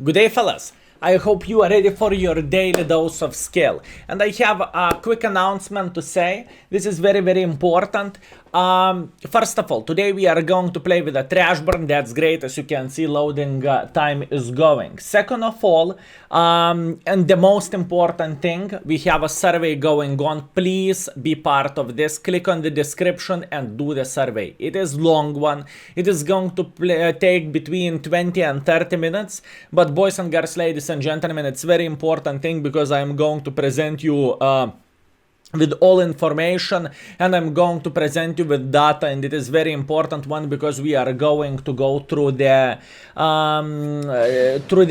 Good day, fellas. I hope you are ready for your daily dose of skill. And I have a quick announcement to say. This is very, very important. First of all, today we are going to play with a trash burn. That's great. As you can see, loading time is going. Second of all, and the most important thing, we have a survey going on. Please be part of this. Click on the description and do the survey. It is long one. It is going to take between 20 and 30 minutes. But boys and girls, ladies and gentlemen, it's very important thing because I'm going to present you with all information, and I'm going to present you with data, and it is very important one because we are going to go through the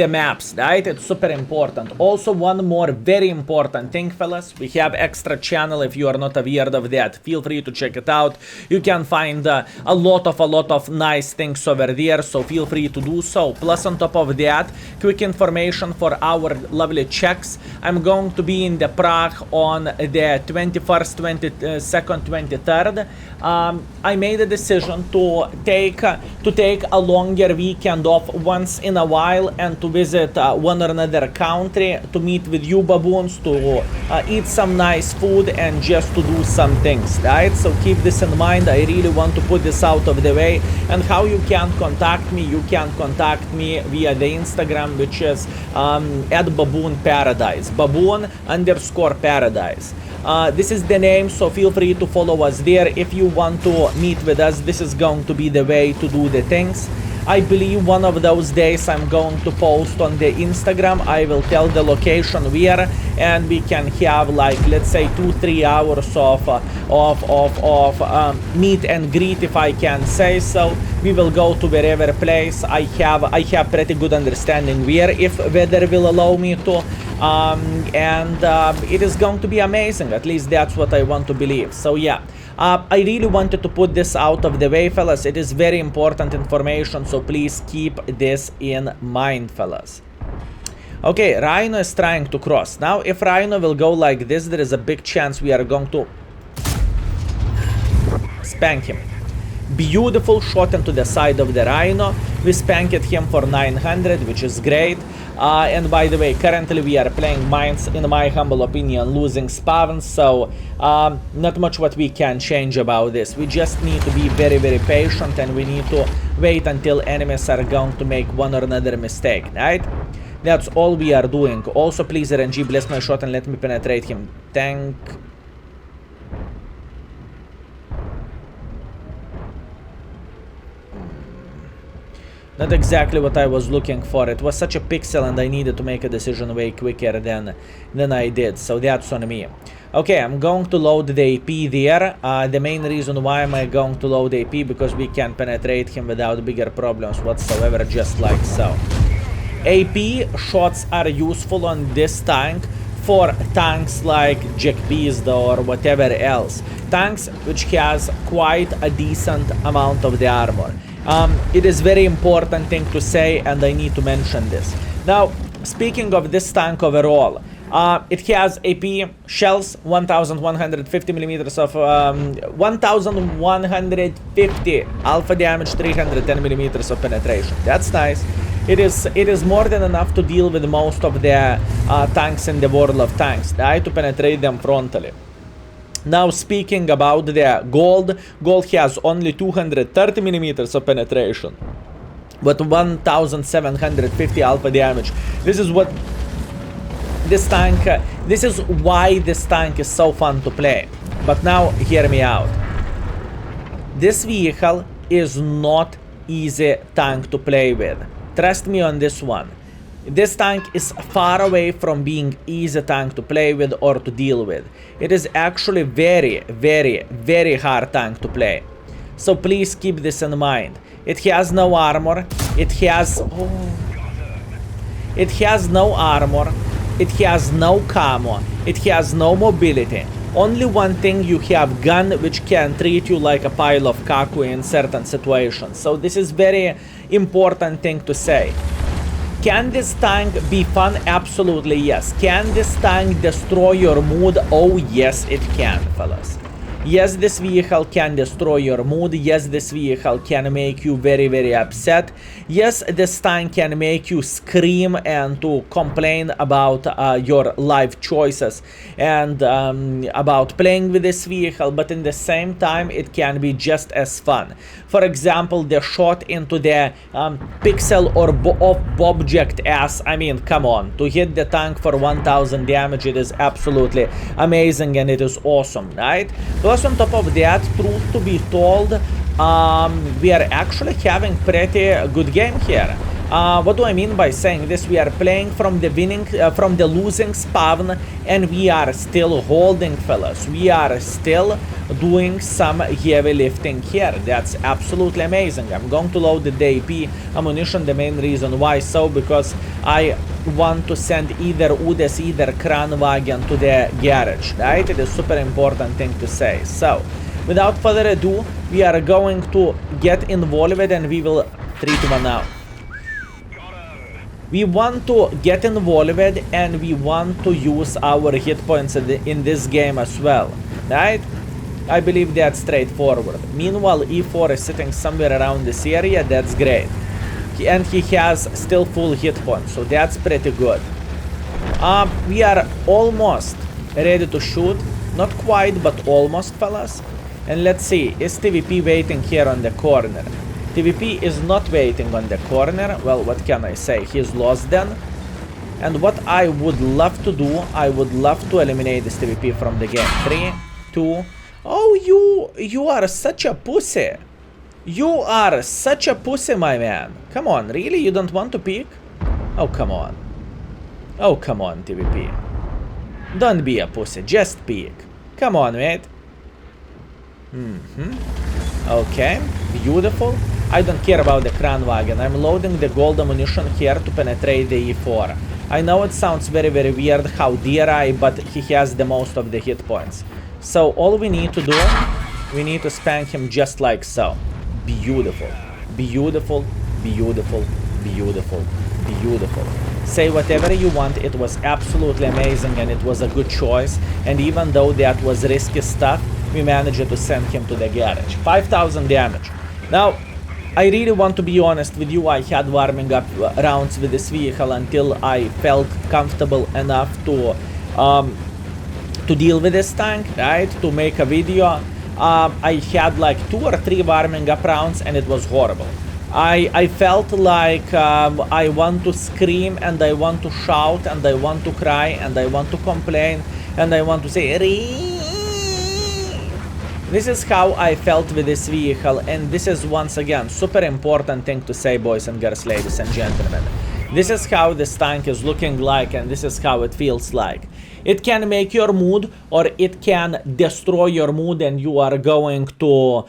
maps, right? It's super important. Also, one more very important thing, fellas, we have extra channel. If you are not aware of that, feel free to check it out. You can find a lot of nice things over there, so feel free to do so. Plus, on top of that, quick information for our lovely checks. I'm going to be in the Prague on the 21st, 22nd, 23rd. I made a decision to take a longer weekend off once in a while and to visit one or another country, to meet with you baboons, to eat some nice food and just to do some things, right? So keep this in mind. I really want to put this out of the way. And how you can contact me? You can contact me via the Instagram, which is at Baboon Paradise, Baboon_Paradise. This is the name, so feel free to follow us there. If you want to meet with us, this is going to be the way to do the things. I believe one of those days I'm going to post on the Instagram. I will tell the location where, and we can have, like, let's say 2-3 hours of meet and greet, if I can say so. We will go to wherever place. I have pretty good understanding where, if weather will allow me to. It is going to be amazing. At least that's what I want to believe. So yeah, I really wanted to put this out of the way, fellas. It is very important information, so please keep this in mind, fellas. Okay, Rhino is trying to cross. Now, if Rhino will go like this, there is a big chance we are going to spank him. Beautiful shot into the side of the Rhino. We spanked him for 900, which is great. And by the way, currently we are playing mines, in my humble opinion, losing spawns, so not much what we can change about this. We just need to be very, very patient, and we need to wait until enemies are going to make one or another mistake, right? That's all we are doing. Also, please, RNG, bless my shot and let me penetrate him. Thank... Not exactly what I was looking for. It was such a pixel and I needed to make a decision way quicker than I did. So that's on me. Okay, I'm going to load the AP there. The main reason why am I going to load AP, because we can penetrate him without bigger problems whatsoever, just like so. AP shots are useful on this tank for tanks like Jack Beast or whatever else. Tanks which has quite a decent amount of the armor. It is very important thing to say, and I need to mention this. Now, speaking of this tank overall, it has AP shells, 1150 millimeters of 1150 alpha damage, 310 millimeters of penetration. That's nice. It is more than enough to deal with most of the tanks in the world of tanks, right? To penetrate them frontally. Now, speaking about the gold has only 230 millimeters of penetration, but 1750 alpha damage. This is what this tank, this is why this tank is so fun to play. But now, hear me out. This vehicle is not easy tank to play with. Trust me on this one. This tank is far away from being easy tank to play with or to deal with. It is actually very, very, very hard tank to play. So please keep this in mind. It has no armor. It has no armor. It has no camo. It has no mobility. Only one thing, you have gun which can treat you like a pile of kaku in certain situations. So this is very important thing to say. Can this tank be fun? Absolutely yes. Can this tank destroy your mood? Oh yes, it can, fellas. Yes, this vehicle can destroy your mood. Yes, this vehicle can make you very, very upset. Yes, this tank can make you scream and to complain about your life choices and about playing with this vehicle, but in the same time, it can be just as fun. For example, the shot into the pixel or object as, I mean, come on, to hit the tank for 1000 damage, it is absolutely amazing and it is awesome, right? Plus, on top of that, truth to be told, we are actually having pretty good game here. What do I mean by saying this? We are playing from the losing spawn, and we are still holding, fellas. We are still doing some heavy lifting here. That's absolutely amazing. I'm going to load the AP ammunition. The main reason why so, because I want to send either Udes, either Kranwagen to the garage, right? It is super important thing to say. So, without further ado, we are going to get involved and we will 3 to 1 now. We want to get involved and we want to use our hit points in this game as well, right? I believe that's straightforward. Meanwhile, E4 is sitting somewhere around this area. That's great. And he has still full hit points, so that's pretty good. We are almost ready to shoot. Not quite, but almost, fellas. And let's see, is TVP waiting here on the corner? TVP is not waiting on the corner. Well, what can I say? He's lost then. And what I would love to do, I would love to eliminate this TVP from the game. 3, 2... Oh, you are such a pussy. You are such a pussy, my man. Come on, really? You don't want to peek? Oh, come on. Oh, come on, TVP. Don't be a pussy, just peek. Come on, mate. Okay, beautiful. I don't care about the Kranwagen. I'm loading the gold ammunition here to penetrate the E4. I know it sounds very, very weird, how dare I, but he has the most of the hit points. So all we need to do, we need to spank him just like so. Beautiful, beautiful, beautiful, beautiful, beautiful. Say whatever you want, it was absolutely amazing and it was a good choice. And even though that was risky stuff, we managed to send him to the garage. 5000 damage. Now, I really want to be honest with you, I had warming up rounds with this vehicle until I felt comfortable enough to deal with this tank, right? To make a video. I had like 2 or 3 warming up rounds and it was horrible. I felt like I want to scream and I want to shout and I want to cry and I want to complain and I want to say This is how I felt with this vehicle, and this is once again super important thing to say, boys and girls, ladies and gentlemen. This is how this tank is looking like and this is how it feels like. It can make your mood or it can destroy your mood and you are going to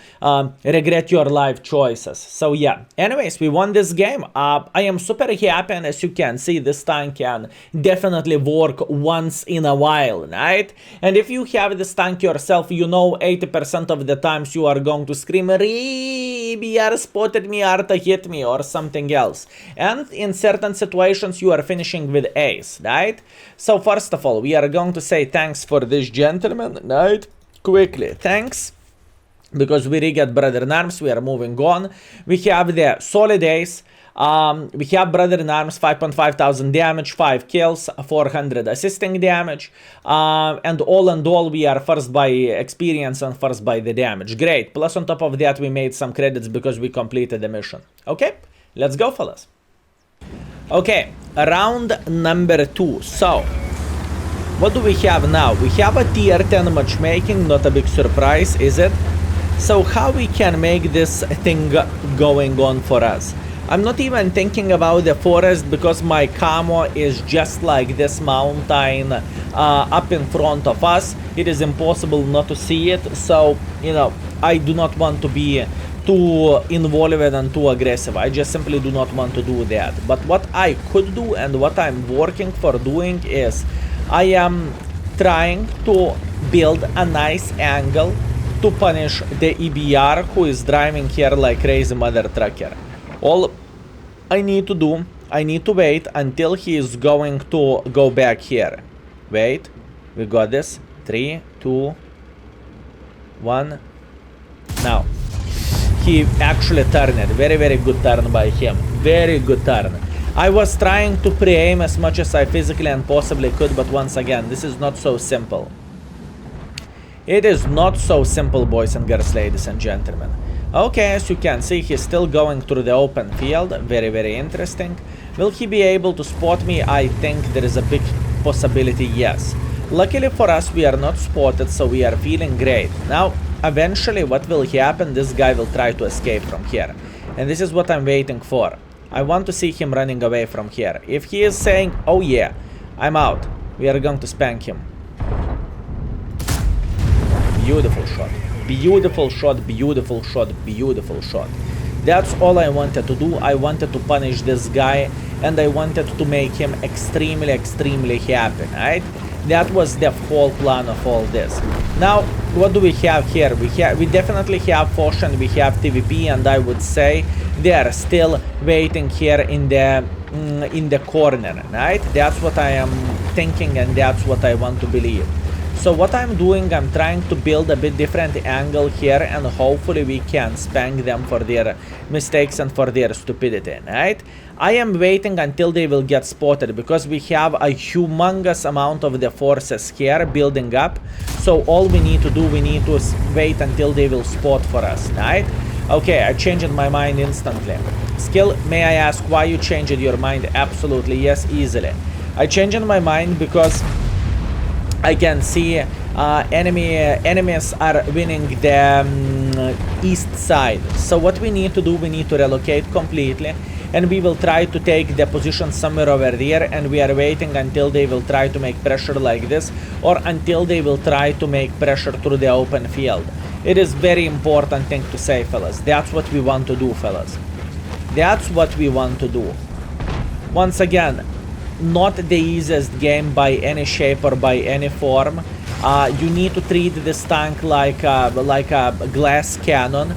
regret your life choices. So yeah, anyways, we won this game. I am super happy, and as you can see, this tank can definitely work once in a while, right? And if you have this tank yourself, you know 80% of the times you are going to scream, BR spotted me, Arta hit me, or something else. And in certain situations, you are finishing with ace, right? So first of all, we are going to say thanks for this gentleman, right? Quickly, thanks. Because we re-get Brother in Arms, we are moving on. We have the solid ace. We have Brother in Arms, 5,500 damage, 5 kills, 400 assisting damage. And all, we are first by experience and first by the damage. Great. Plus, on top of that, we made some credits because we completed the mission. Okay, let's go, fellas. Okay, round number 2. So, what do we have now? We have a tier 10 matchmaking, not a big surprise, is it? So how we can make this thing going on for us? I'm not even thinking about the forest because my camo is just like this mountain up in front of us. It is impossible not to see it, so, you know, I do not want to be too involved and too aggressive. I just simply do not want to do that. But what I could do and what I'm working for doing is I am trying to build a nice angle to punish the EBR who is driving here like crazy mother trucker. All I need to do, I need to wait until he is going to go back here. Wait, we got this. 3, 2, 1. Now. He actually turned it. Very, very good turn by him. Very good turn. I was trying to pre-aim as much as I physically and possibly could, but once again, this is not so simple. It is not so simple, boys and girls, ladies and gentlemen. Okay, as you can see, he's still going through the open field. Very, very interesting. Will he be able to spot me? I think there is a big possibility, yes. Luckily for us, we are not spotted, so we are feeling great. Now, eventually, what will happen? This guy will try to escape from here. And this is what I'm waiting for. I want to see him running away from here. If he is saying, oh yeah, I'm out, we are going to spank him. Beautiful shot. Beautiful shot, beautiful shot, beautiful shot. That's all I wanted to do. I wanted to punish this guy, and I wanted to make him extremely, extremely happy, right? That was the whole plan of all this. Now, what do we have here? We definitely have Foch and we have TVP, and I would say they are still waiting here in the corner, right? That's what I am thinking, and that's what I want to believe. So what I'm doing, I'm trying to build a bit different angle here, and hopefully we can spank them for their mistakes and for their stupidity, right? I am waiting until they will get spotted, because we have a humongous amount of the forces here building up. So all we need to do, we need to wait until they will spot for us, right? Okay, I changed my mind instantly. Skill, may I ask why you changed your mind? Absolutely, yes, easily. I changed my mind because I can see enemies are winning the east side. So what we need to do, we need to relocate completely, and we will try to take the position somewhere over there, and we are waiting until they will try to make pressure like this, or until they will try to make pressure through the open field. It is very important thing to say, fellas. That's what we want to do, fellas. That's what we want to do. Once again, not the easiest game by any shape or by any form. You need to treat this tank like a glass cannon.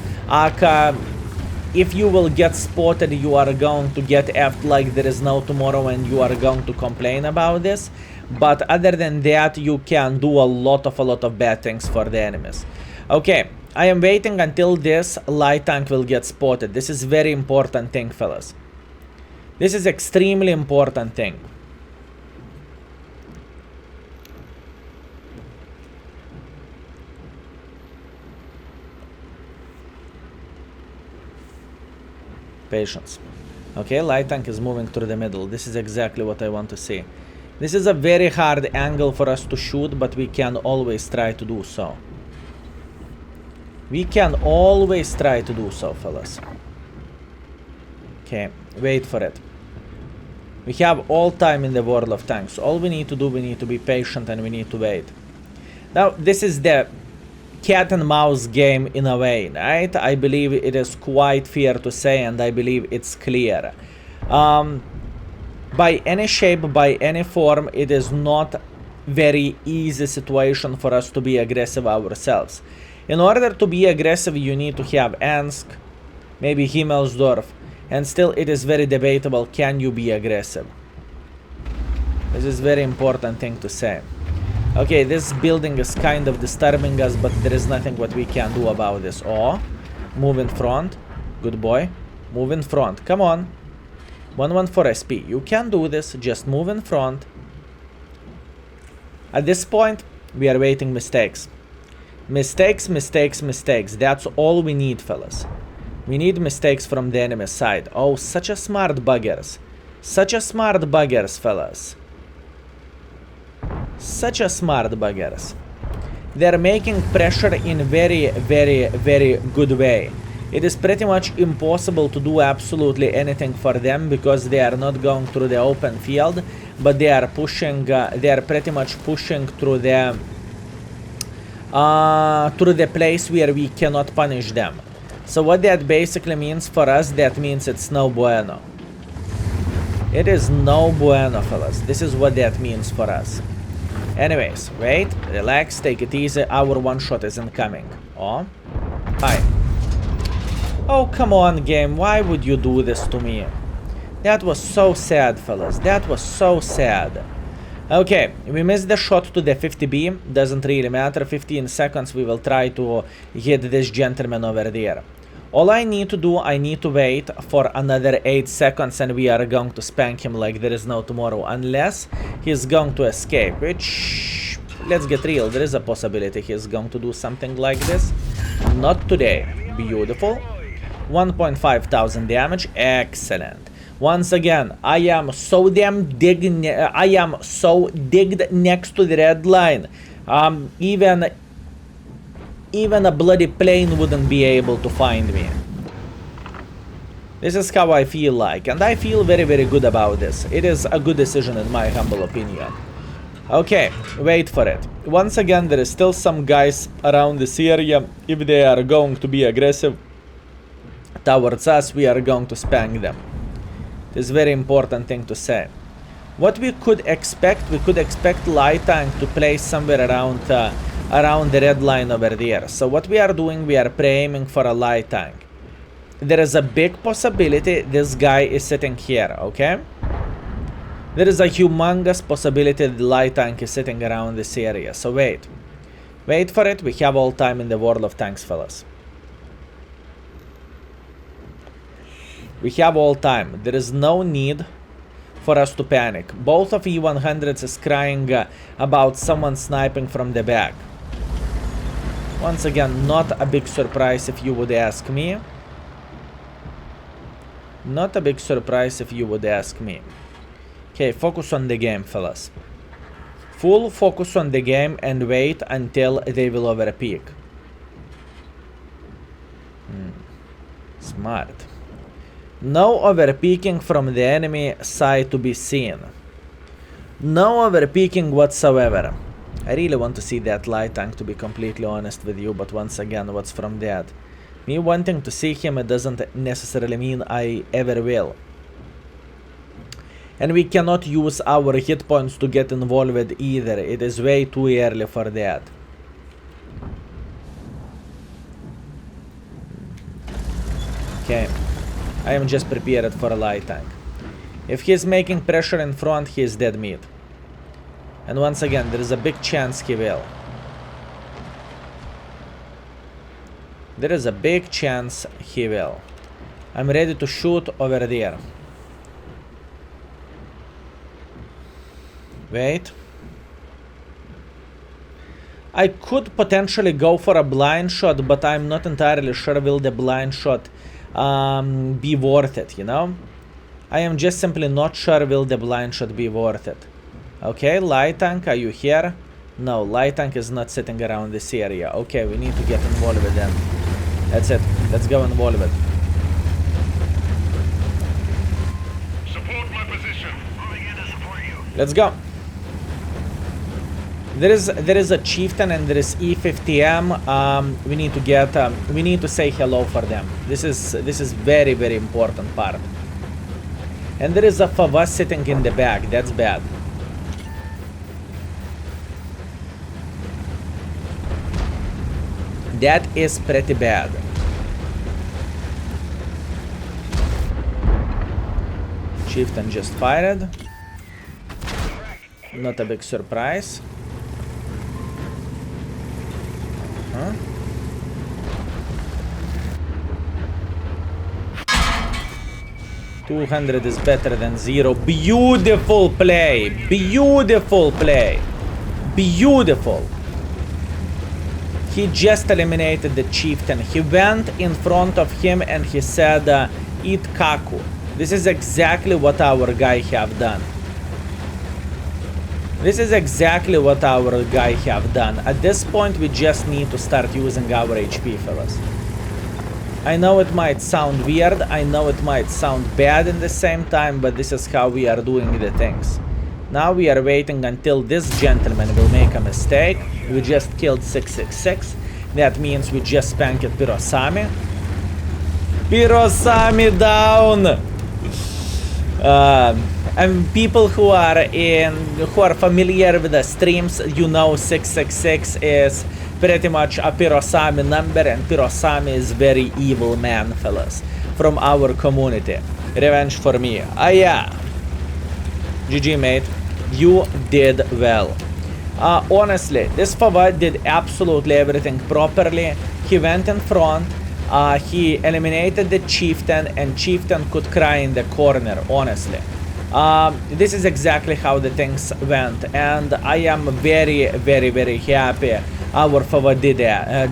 If you will get spotted, you are going to get effed like there is no tomorrow, and you are going to complain about this. But other than that, you can do a lot of bad things for the enemies. Okay, I am waiting until this light tank will get spotted. This is very important thing, fellas. This is extremely important thing. Patience. Okay, light tank is moving through the middle. This is exactly what I want to see. This is a very hard angle for us to shoot, but we can always try to do so. We can always try to do so, fellas. Okay, wait for it. We have all time in the world of tanks. All we need to do, we need to be patient, and we need to wait. Now, this is the cat and mouse game in a way, right? I believe it is quite fair to say, and I believe it's clear. By any shape, by any form, it is not very easy situation for us to be aggressive ourselves. In order to be aggressive, you need to have Ansk, maybe Himmelsdorf, and still it is very debatable, can you be aggressive? This is very important thing to say. Okay, this building is kind of disturbing us, but there is nothing what we can do about this. Oh, move in front. Good boy. Move in front. Come on. 114 SP. You can do this. Just move in front. At this point, we are waiting mistakes. Mistakes, mistakes, mistakes. That's all we need, fellas. We need mistakes from the enemy side. Oh, such a smart buggers. Such a smart buggers, fellas. Such a smart buggers. They're making pressure in very, very, very good way. It is pretty much impossible to do absolutely anything for them, because they are not going through the open field, but they are pushing, they are pretty much pushing through the place where we cannot punish them. So what that basically means for us, that means it's no bueno. It is no bueno, fellas. This is what that means for us. Anyways, wait, relax, take it easy. Our one shot isn't coming. Oh, hi. Oh, come on, game. Why would you do this to me? That was so sad, fellas. That was so sad. Okay, we missed the shot to the 50B, doesn't really matter, 15 seconds we will try to hit this gentleman over there. All I need to do, I need to wait for another 8 seconds and we are going to spank him like there is no tomorrow, unless he's going to escape, which, let's get real, there is a possibility he's going to do something like this. Not today. Beautiful. 1,500 damage, excellent. Once again, I am so digged next to the red line. Even a bloody plane wouldn't be able to find me. This is how I feel like, and I feel very, very good about this. It is a good decision in my humble opinion. Okay, wait for it. Once again, there is still some guys around this area. If they are going to be aggressive towards us, we are going to spank them. This is a very important thing to say. What we could expect light tank to place somewhere around the red line over there. So what we are doing, we are aiming for a light tank. There is a big possibility this guy is sitting here, okay? There is a humongous possibility the light tank is sitting around this area. So wait for it. We have all time in the world of tanks, fellas. We have all time. There is no need for us to panic. Both of E100s is crying about someone sniping from the back. Once again, not a big surprise if you would ask me. Not a big surprise if you would ask me. Okay, focus on the game, fellas. Full focus on the game and wait until they will overpeak. Smart. No overpeaking from the enemy side to be seen. No overpeaking whatsoever. I really want to see that light tank, to be completely honest with you, but once again, what's from that? Me wanting to see him, it doesn't necessarily mean I ever will. And we cannot use our hit points to get involved either. It is way too early for that. Okay. I am just prepared for a light tank. If he's making pressure in front, he is dead meat. And once again, there is a big chance he will. There is a big chance he will. I'm ready to shoot over there. Wait. I could potentially go for a blind shot, but I'm not entirely sure will the blind shot be worth it, you know? I am just simply not sure will the blind shot be worth it. Okay, light tank, are you here? No, light tank is not sitting around this area. Okay, we need to get involved with them. That's it. Let's go involved with. Support my position. Moving in to support you. Let's go. There is a chieftain and there is E50M. We need to get we need to say hello for them. This is very, very important part. And there is a FV sitting in the back. That's bad. That is pretty bad. Chieftain just fired. Not a big surprise. Huh? $200 is better than 0. Beautiful play. Beautiful play. Beautiful. He just eliminated the chieftain. He went in front of him and he said, eat kaku. This is exactly what our guy have done. This is exactly what our guy have done. At this point, we just need to start using our HP, fellas. I know it might sound weird, I know it might sound bad in the same time, but this is how we are doing the things. Now we are waiting until this gentleman will make a mistake. We just killed 666. That means we just spanked Pirosami. Pirosami down! And people who are familiar with the streams, you know 666 is pretty much a Pirosami number, and Pirosami is very evil man, fellas, from our community. Revenge for me. Ah yeah. GG, mate. You did well. Honestly, this FV did absolutely everything properly. He went in front. He eliminated the chieftain, and chieftain could cry in the corner, honestly. This is exactly how the things went, and I am very, very, very happy our FV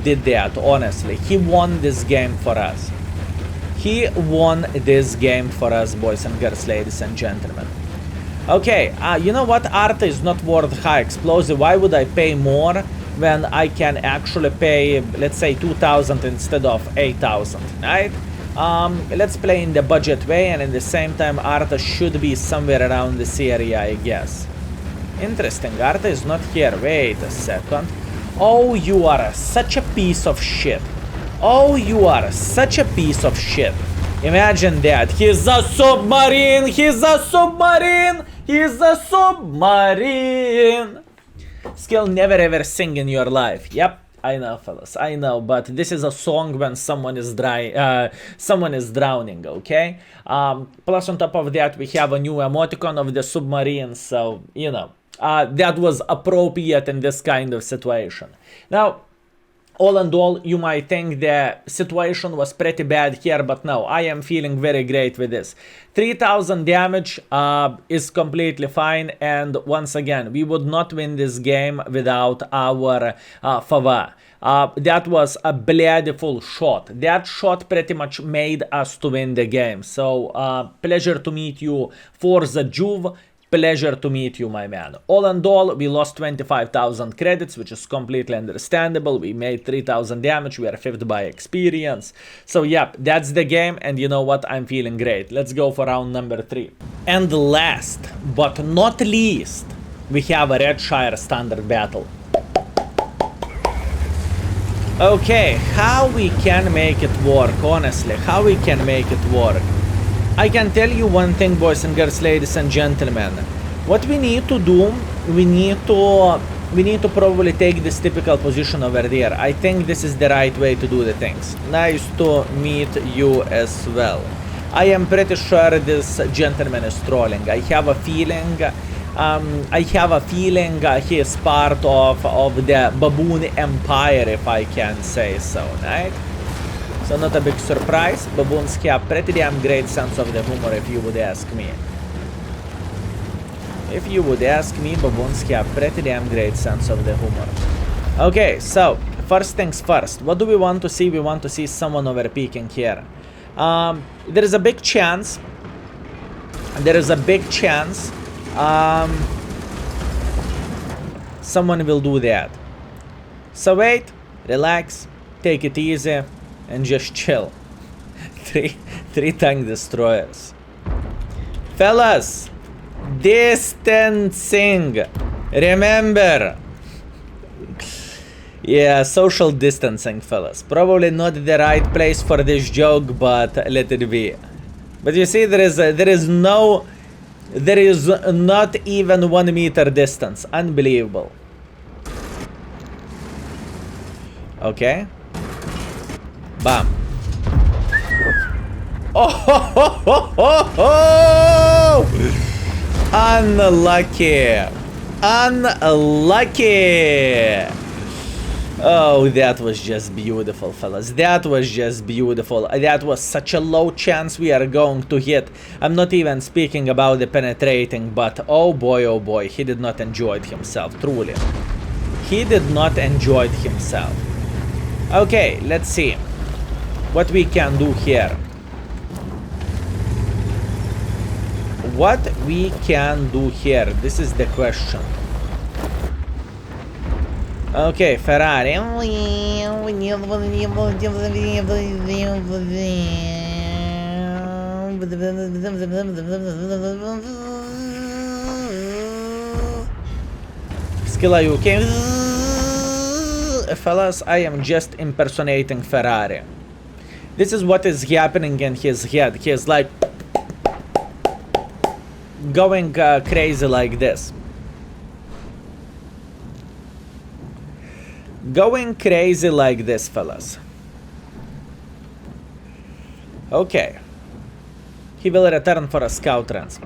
did that, honestly. He won this game for us. He won this game for us, boys and girls, ladies and gentlemen. Okay, you know what? Arta is not worth high explosive. Why would I pay more when I can actually pay, let's say, 2,000 instead of 8,000, right? Let's play in the budget way, and at the same time, Arta should be somewhere around this area, I guess. Interesting, Arta is not here. Wait a second. Oh, you are such a piece of shit. Oh, you are such a piece of shit. Imagine that. He's a submarine! He's a submarine! He's a submarine! Skill never ever sing in your life. Yep, I know, fellas. I know, but this is a song when someone is drowning, okay? Plus on top of that, we have a new emoticon of the submarine, so, you know, that was appropriate in this kind of situation. Now, all in all, you might think the situation was pretty bad here, but no, I am feeling very great with this. 3,000 damage is completely fine, and once again, we would not win this game without our FV. That was a beautiful shot. That shot pretty much made us to win the game. So, pleasure to meet you, Forza Juve. Pleasure to meet you, my man. All in all, we lost 25,000 credits, which is completely understandable. We made 3,000 damage. We are 5th by experience. So, yep, that's the game. And you know what? I'm feeling great. Let's go for round number 3. And last, but not least, we have a Redshire standard battle. Okay, how we can make it work, honestly? How we can make it work? I can tell you one thing, boys and girls, ladies and gentlemen. What we need to do, we need to probably take this typical position over there. I think this is the right way to do the things. Nice to meet you as well. I am pretty sure this gentleman is trolling. I have a feeling he is part of the Baboon Empire, if I can say so, right? So not a big surprise. Baboons have pretty damn great sense of the humor, if you would ask me. If you would ask me, baboons have pretty damn great sense of the humor. Okay, so first things first. What do we want to see? We want to see someone overpeaking here. There is a big chance. Someone will do that. So wait, relax, take it easy, and just chill. Three tank destroyers. Fellas, distancing. Remember. Yeah, social distancing, fellas. Probably not the right place for this joke, but let it be. But you see, there is not even 1 meter distance. Unbelievable. Okay. Bam. Oh, ho, ho, ho, ho, ho! Unlucky. Unlucky. Oh, that was just beautiful, fellas. That was just beautiful. That was such a low chance we are going to hit. I'm not even speaking about the penetrating, but oh boy, he did not enjoy it himself, truly. He did not enjoy it himself. Okay, let's see what we can do here. What we can do here, this is the question. Okay, Ferrari. Skill4ltu okay. Fellas, I am just impersonating Ferrari. This is what is happening in his head. He is like going crazy like this. Going crazy like this, fellas. Okay. He will return for a scout runs.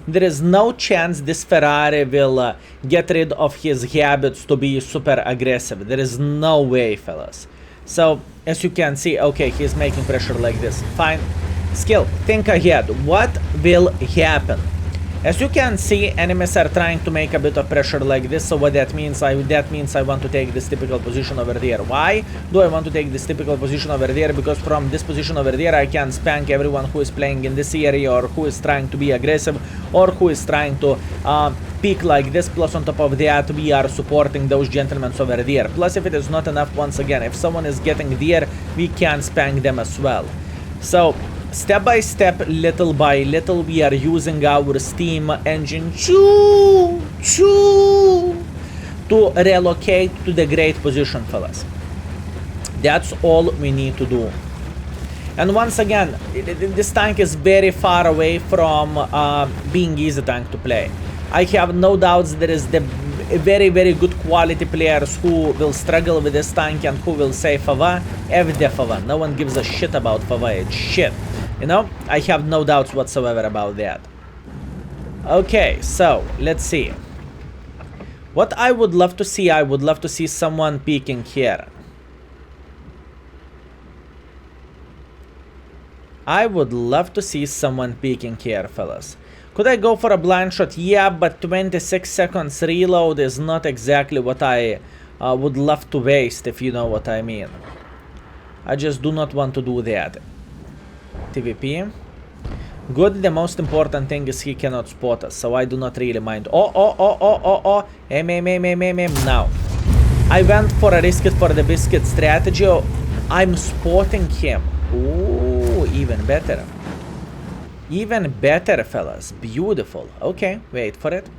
there is no chance this Ferrari will get rid of his habits to be super aggressive. There is no way, fellas. So, as you can see, okay, he's making pressure like this. Fine. Skill, think ahead. What will happen? As you can see, enemies are trying to make a bit of pressure like this. So what that means, I want to take this typical position over there. Why do I want to take this typical position over there? Because from this position over there, I can spank everyone who is playing in this area, or who is trying to be aggressive, or who is trying to peek like this. Plus, on top of that, we are supporting those gentlemen over there. Plus, if it is not enough, once again, if someone is getting there, we can spank them as well. So, step by step, little by little, we are using our steam engine to relocate to the great position, fellas. That's all we need to do. And once again, this tank is very far away from being easy tank to play. I have no doubts there is the very, very good quality players who will struggle with this tank and who will say FV, FV. No one gives a shit about FV, it's shit. You know, I have no doubts whatsoever about that. Okay, so, let's see. What I would love to see, someone peeking here. I would love to see someone peeking here, fellas. Could I go for a blind shot? Yeah, but 26 seconds reload is not exactly what I would love to waste, if you know what I mean. I just do not want to do that. TVP. Good, the most important thing is he cannot spot us, so I do not really mind. Now. I went for a risk it for the biscuit strategy. I'm spotting him. Ooh, even better. Even better, fellas. Beautiful. Okay, wait for it.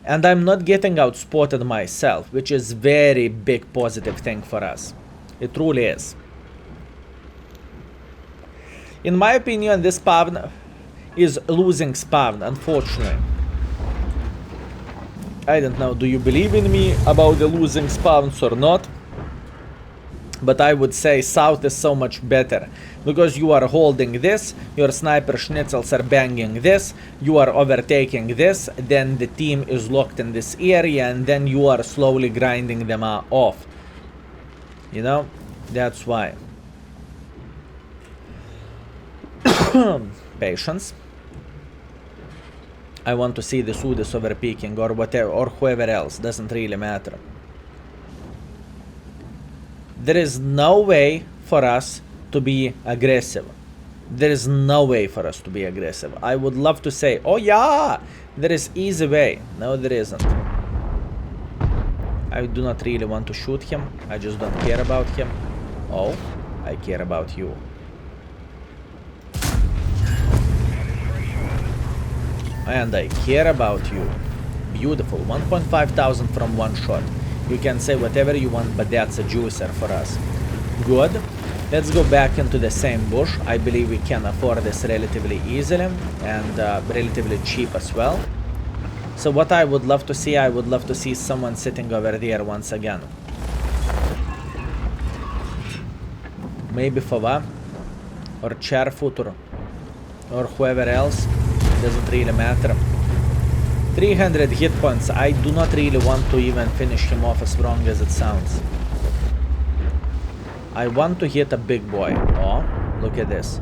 And I'm not getting outspotted myself, which is very big positive thing for us. It truly is. In my opinion, this spawn is losing spawn, unfortunately. I don't know, do you believe in me about the losing spawns or not? But I would say south is so much better. Because you are holding this, your sniper schnitzels are banging this, you are overtaking this, then the team is locked in this area, and then you are slowly grinding them off. You know? That's why. Patience. I want to see the Sudis over peeking or whatever, or whoever else, doesn't really matter. There is no way for us to be aggressive. There is no way for us to be aggressive. I would love to say, oh yeah, there is easy way. No, there isn't. I do not really want to shoot him. I just don't care about him. Oh, I care about you. And I care about you. Beautiful. 1,500 from one shot. You can say whatever you want, but that's a juicer for us. Good. Let's go back into the same bush. I believe we can afford this relatively easily and relatively cheap as well. So what I would love to see, I would love to see someone sitting over there once again. Maybe Fava or Chairfoot or whoever else. Doesn't really matter. 300 hit points. I do not really want to even finish him off as wrong as it sounds. I want to hit a big boy. Oh, look at this.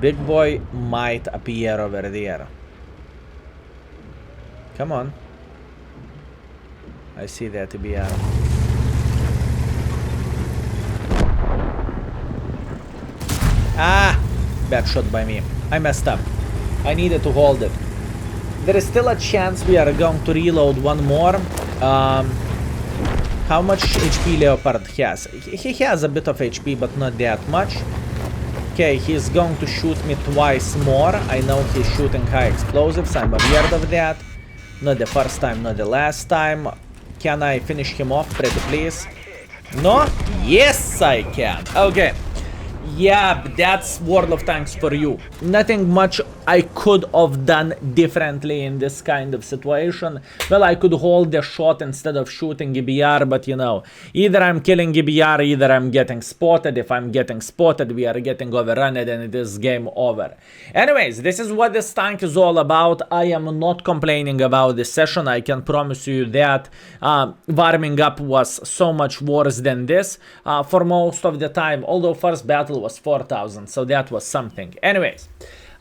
Big boy might appear over there. Come on. I see that to be out. Ah! Bad shot by me. I messed up. I needed to hold it. There is still a chance we are going to reload one more. How much HP Leopard has? He has a bit of HP, but not that much. Okay, he's going to shoot me twice more. I know he's shooting high explosives. I'm aware of that. Not the first time, not the last time. Can I finish him off, pretty please? No? Yes, I can. Okay. Yeah, that's World of Tanks for you. Nothing much I could have done differently in this kind of situation. Well, I could hold the shot instead of shooting EBR, but you know, either I'm killing EBR, either I'm getting spotted. If I'm getting spotted, we are getting overrun and it is game over. Anyways, this is what this tank is all about. I am not complaining about this session. I can promise you that warming up was so much worse than this for most of the time, although first battle was 4,000, so that was something. Anyways,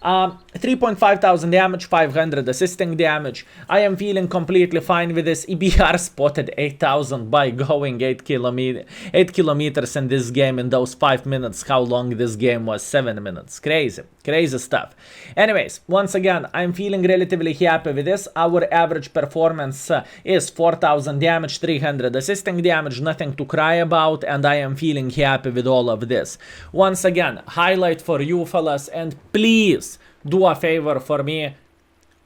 3.5 thousand damage, 500 assisting damage. I am feeling completely fine with this. EBR spotted 8,000 by going 8 kilometers in this game in those 5 minutes. How long this game was? 7 minutes. Crazy stuff. Anyways, once again, I'm feeling relatively happy with this. Our average performance is 4,000 damage, 300 assisting damage, nothing to cry about, and I am feeling happy with all of this. Once again, highlight for you fellas, and please do a favor for me.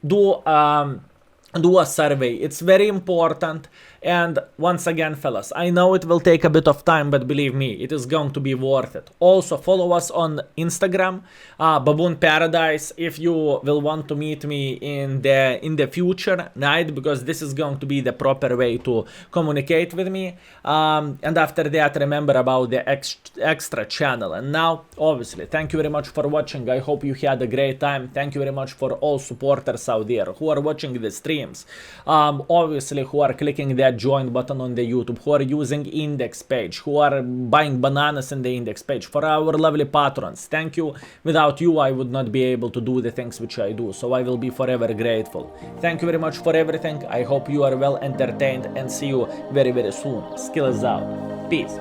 Do a survey. It's very important. And once again, fellas, I know it will take a bit of time, but believe me, it is going to be worth it. Also, follow us on Instagram, Baboon Paradise, if you will want to meet me in the future, right? Because this is going to be the proper way to communicate with me. And after that, remember about the extra channel. And now, obviously, thank you very much for watching. I hope you had a great time. Thank you very much for all supporters out there who are watching the streams. Obviously, who are clicking that join button on the YouTube, who are using index page, who are buying bananas in the index page, for our lovely patrons. Thank you. Without you, I would not be able to do the things which I do, so I will be forever grateful. Thank you very much for everything. I hope you are well entertained, and see you very, very soon. Skill is out. Peace.